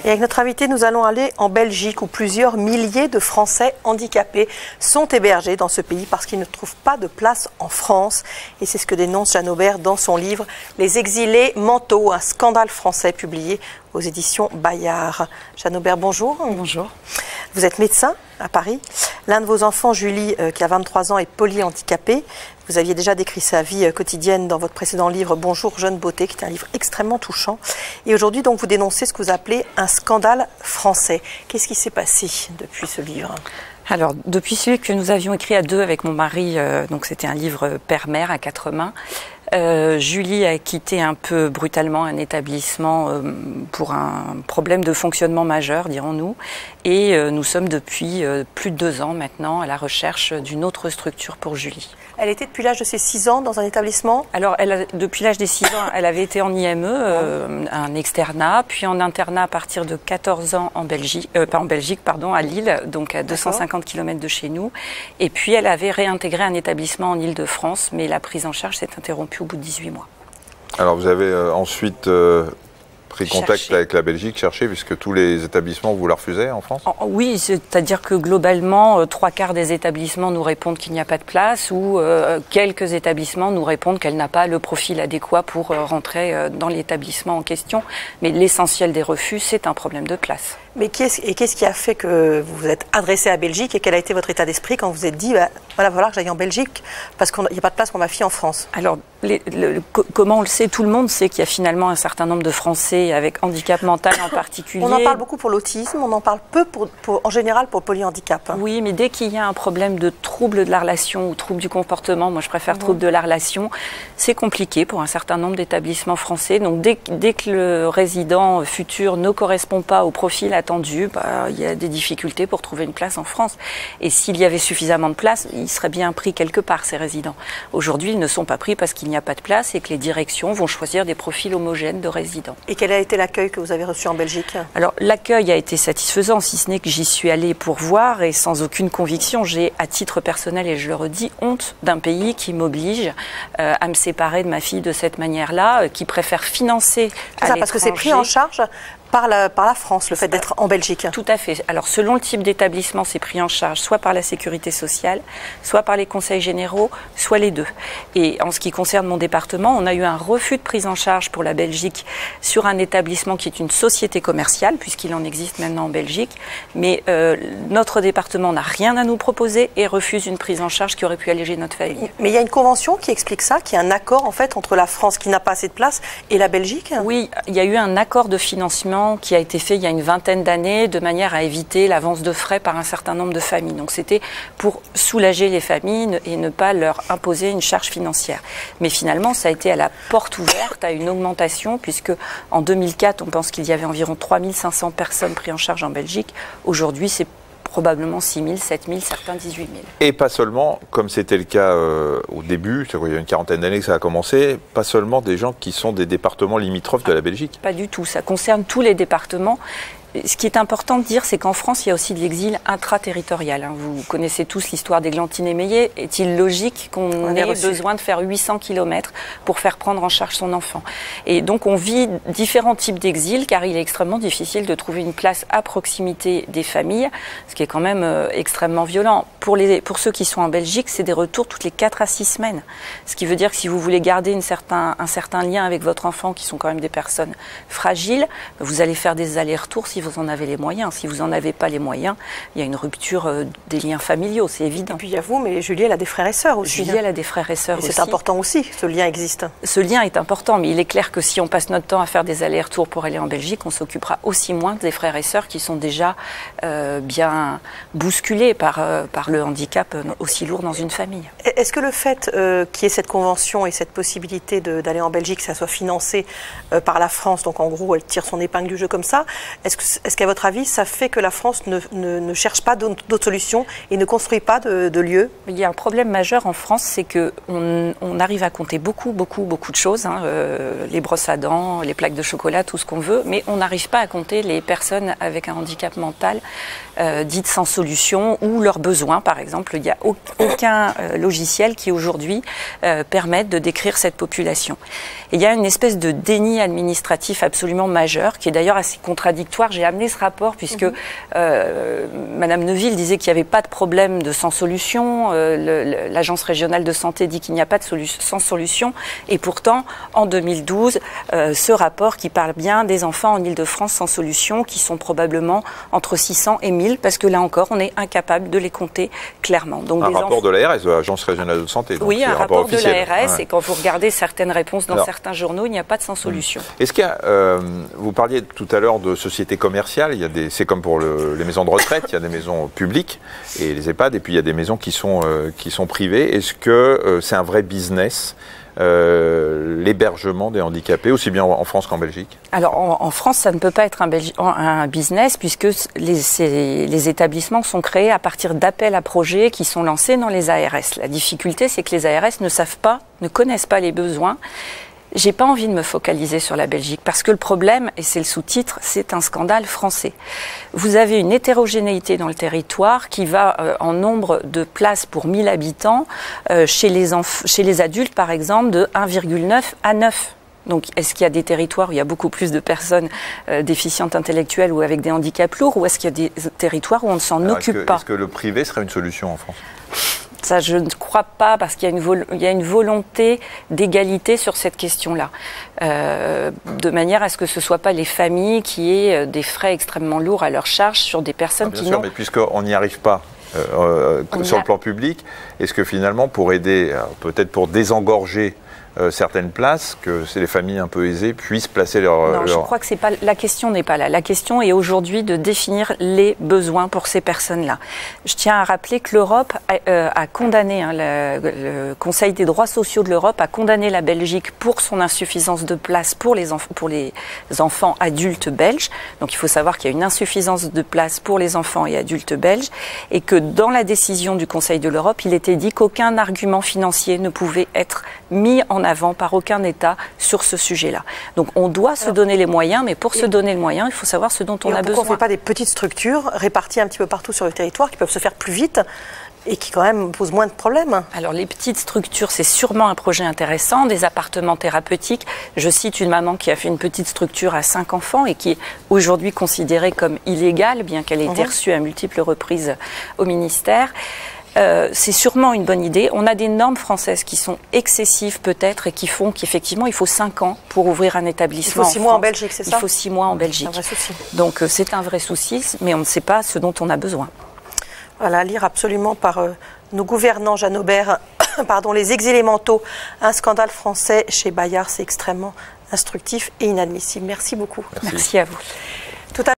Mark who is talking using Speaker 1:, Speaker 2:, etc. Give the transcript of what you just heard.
Speaker 1: Et avec notre invité, nous allons aller en Belgique où plusieurs milliers de Français handicapés sont hébergés dans ce pays parce qu'ils ne trouvent pas de place en France. Et c'est ce que dénonce Jeanne Aubert dans son livre « Les exilés mentaux, un scandale français » publié aux éditions Bayard. Jeanne Aubert, bonjour.
Speaker 2: Bonjour.
Speaker 1: Vous êtes médecin à Paris. L'un de vos enfants, Julie, qui a 23 ans, est polyhandicapée. Vous aviez déjà décrit sa vie quotidienne dans votre précédent livre « Bonjour jeune beauté », qui est un livre extrêmement touchant. Et aujourd'hui, donc, vous dénoncez ce que vous appelez un scandale français. Qu'est-ce qui s'est passé depuis ce livre ?
Speaker 2: Alors, depuis celui que nous avions écrit à deux avec mon mari, donc c'était un livre père-mère à quatre mains, Julie a quitté un peu brutalement un établissement pour un problème de fonctionnement majeur, dirons-nous, et nous sommes depuis plus de 2 ans maintenant à la recherche d'une autre structure pour Julie.
Speaker 1: Elle était depuis l'âge de ses 6 ans dans un établissement ?
Speaker 2: Alors, depuis l'âge des 6 ans, elle avait été en IME, un externat, puis en internat à partir de 14 ans en Belgique, à Lille, donc à 250 km de chez nous. Et puis, elle avait réintégré un établissement en Île-de-France, mais la prise en charge s'est interrompue au bout de 18 mois.
Speaker 3: Alors, vous avez ensuite pris contact avec la Belgique, cherché, puisque tous les établissements vous la refusaient en France ?
Speaker 2: Oui, c'est-à-dire que globalement, 3/4 des établissements nous répondent qu'il n'y a pas de place ou quelques établissements nous répondent qu'elle n'a pas le profil adéquat pour rentrer dans l'établissement en question. Mais l'essentiel des refus, c'est un problème de place.
Speaker 1: Mais qu'est-ce qui a fait que vous vous êtes adressé à la Belgique et quel a été votre état d'esprit quand vous vous êtes dit voilà, il va falloir que j'aille en Belgique parce qu'il n'y a pas de place pour ma fille en France ? Alors,
Speaker 2: comment on le sait, tout le monde sait qu'il y a finalement un certain nombre de Français avec handicap mental en particulier.
Speaker 1: On en parle beaucoup pour l'autisme, on en parle peu en général pour le polyhandicap.
Speaker 2: Oui, mais dès qu'il y a un problème de trouble de la relation ou trouble du comportement, moi je préfère trouble de la relation, c'est compliqué pour un certain nombre d'établissements français. Donc dès que le résident futur ne correspond pas au profil attendu, il y a des difficultés pour trouver une place en France. Et s'il y avait suffisamment de place, ils seraient bien pris quelque part, ces résidents. Aujourd'hui, ils ne sont pas pris parce qu'il n'y a pas de place et que les directions vont choisir des profils homogènes de résidents.
Speaker 1: Et quel a été l'accueil que vous avez reçu en Belgique ?
Speaker 2: Alors, l'accueil a été satisfaisant, si ce n'est que j'y suis allée pour voir et sans aucune conviction. J'ai, à titre personnel, et je le redis, honte d'un pays qui m'oblige à me séparer de ma fille de cette manière-là, qui préfère financer à l'étranger.
Speaker 1: Parce que c'est pris en charge par la France, le fait d'être en Belgique.
Speaker 2: Tout à fait. Alors, selon le type d'établissement, c'est pris en charge soit par la sécurité sociale, soit par les conseils généraux, soit les deux. Et en ce qui concerne mon département, on a eu un refus de prise en charge pour la Belgique sur un établissement qui est une société commerciale, puisqu'il en existe maintenant en Belgique. Mais notre département n'a rien à nous proposer et refuse une prise en charge qui aurait pu alléger notre famille.
Speaker 1: Mais il y a une convention qui explique ça, qui est un accord en fait entre la France qui n'a pas assez de place et la Belgique ?
Speaker 2: Oui, il y a eu un accord de financement qui a été fait il y a une vingtaine d'années de manière à éviter l'avance de frais par un certain nombre de familles. Donc c'était pour soulager les familles et ne pas leur imposer une charge financière. Mais finalement, ça a été à la porte ouverte à une augmentation puisque en 2004, on pense qu'il y avait environ 3500 personnes prises en charge en Belgique. Aujourd'hui, c'est probablement 6 000, 7 000, certains 18 000.
Speaker 3: Et pas seulement, comme c'était le cas au début, il y a une quarantaine d'années que ça a commencé, pas seulement des gens qui sont des départements limitrophes de la Belgique.
Speaker 2: Pas du tout, ça concerne tous les départements. Ce qui est important de dire, c'est qu'en France, il y a aussi de l'exil intraterritorial. Vous connaissez tous l'histoire d'Églantine Émeillé. Est-il logique qu'on ait besoin de faire 800 km pour faire prendre en charge son enfant ? Et donc, on vit différents types d'exil, car il est extrêmement difficile de trouver une place à proximité des familles, ce qui est quand même extrêmement violent. Pour ceux qui sont en Belgique, c'est des retours toutes les 4 à 6 semaines. Ce qui veut dire que si vous voulez garder un certain lien avec votre enfant, qui sont quand même des personnes fragiles, vous allez faire des allers-retours si vous en avez les moyens. Si vous n'en avez pas les moyens, il y a une rupture des liens familiaux, c'est évident.
Speaker 1: Et puis il y a vous, mais Julie, elle a des frères et sœurs aussi.
Speaker 2: Julie, elle a des frères et sœurs aussi.
Speaker 1: C'est important aussi, ce lien existe.
Speaker 2: Ce lien est important, mais il est clair que si on passe notre temps à faire des allers-retours pour aller en Belgique, on s'occupera aussi moins des frères et sœurs qui sont déjà bien bousculés par le handicap aussi lourd dans une famille.
Speaker 1: Est-ce que le fait qu'il y ait cette convention et cette possibilité d'aller en Belgique, que ça soit financé par la France, donc en gros elle tire son épingle du jeu comme ça, est-ce qu'à votre avis ça fait que la France ne cherche pas d'autres solutions et ne construit pas de lieux ?
Speaker 2: Il y a un problème majeur en France, c'est qu'on arrive à compter beaucoup de choses, les brosses à dents, les plaques de chocolat, tout ce qu'on veut, mais on n'arrive pas à compter les personnes avec un handicap mental dites sans solution ou leurs besoins, par exemple. Il n'y a aucun logiciel qui aujourd'hui permette de décrire cette population. Et il y a une espèce de déni administratif absolument majeur, qui est d'ailleurs assez contradictoire. j'ai amené ce rapport puisque Madame Neuville disait qu'il n'y avait pas de problème de sans solution. L'Agence régionale de santé dit qu'il n'y a pas de sans solution. Et pourtant, en 2012, ce rapport qui parle bien des enfants en Île-de-France sans solution, qui sont probablement entre 600 et 1000, parce que là encore, on est incapable de les compter clairement. Donc,
Speaker 3: un rapport de l'ARS, de l'Agence régionale de santé. Donc
Speaker 2: oui, un rapport de l'ARS,
Speaker 3: ouais.
Speaker 2: Et quand vous regardez certaines réponses dans certains journaux, il n'y a pas de sans solution.
Speaker 3: Est-ce qu'il y a, vous parliez tout à l'heure de sociétés commerciales, c'est comme pour les maisons de retraite, il y a des maisons publiques et les EHPAD, et puis il y a des maisons qui sont privées. Est-ce que c'est un vrai business, l'hébergement des handicapés, aussi bien en France qu'en Belgique?
Speaker 2: Alors en France, ça ne peut pas être un business puisque les établissements sont créés à partir d'appels à projets qui sont lancés dans les ARS. La difficulté, c'est que les ARS ne connaissent pas les besoins. J'ai pas envie de me focaliser sur la Belgique parce que le problème, et c'est le sous-titre, c'est un scandale français. Vous avez une hétérogénéité dans le territoire qui va en nombre de places pour 1000 habitants chez les adultes, par exemple, de 1,9 à 9. Donc, est-ce qu'il y a des territoires où il y a beaucoup plus de personnes déficientes intellectuelles ou avec des handicaps lourds, ou est-ce qu'il y a des territoires où on ne s'en occupe pas?
Speaker 3: Est-ce que le privé serait une solution en France?
Speaker 2: Ça, je ne crois pas, parce qu'il y a une volonté d'égalité sur cette question-là, de manière à ce que ce ne soit pas les familles qui aient des frais extrêmement lourds à leur charge sur des personnes qui n'ont...
Speaker 3: Bien sûr, mais puisqu'on n'y arrive pas sur le plan public, est-ce que finalement, pour aider, peut-être pour désengorger certaines places, que c'est les familles un peu aisées puissent placer
Speaker 2: Non, je crois que c'est pas, la question n'est pas là. La question est aujourd'hui de définir les besoins pour ces personnes-là. Je tiens à rappeler que l'Europe a condamné, le Conseil des droits sociaux de l'Europe a condamné la Belgique pour son insuffisance de place pour les enfants adultes belges. Donc il faut savoir qu'il y a une insuffisance de place pour les enfants et adultes belges, et que dans la décision du Conseil de l'Europe, il était dit qu'aucun argument financier ne pouvait être mis en avant par aucun État sur ce sujet-là. Donc on doit se donner les moyens, mais pour se donner le moyen, il faut savoir ce dont on a besoin.
Speaker 1: Pourquoi on ne fait pas des petites structures réparties un petit peu partout sur le territoire qui peuvent se faire plus vite et qui quand même posent moins de problèmes?
Speaker 2: Alors les petites structures, c'est sûrement un projet intéressant, des appartements thérapeutiques. Je cite une maman qui a fait une petite structure à 5 enfants et qui est aujourd'hui considérée comme illégale, bien qu'elle ait été reçue à multiples reprises au ministère. C'est sûrement une bonne idée. On a des normes françaises qui sont excessives peut-être et qui font qu'effectivement il faut 5 ans pour ouvrir un établissement.
Speaker 1: Il faut 6 mois en Belgique, c'est ça?
Speaker 2: Il faut 6 mois en Belgique.
Speaker 1: C'est un vrai souci.
Speaker 2: Donc c'est un vrai souci, mais on ne sait pas ce dont on a besoin.
Speaker 1: Voilà, à lire absolument par nos gouvernants, Jeanne Aubert, pardon, les ex-élémentaux, un scandale français chez Bayard, c'est extrêmement instructif et inadmissible. Merci beaucoup.
Speaker 2: Merci à vous.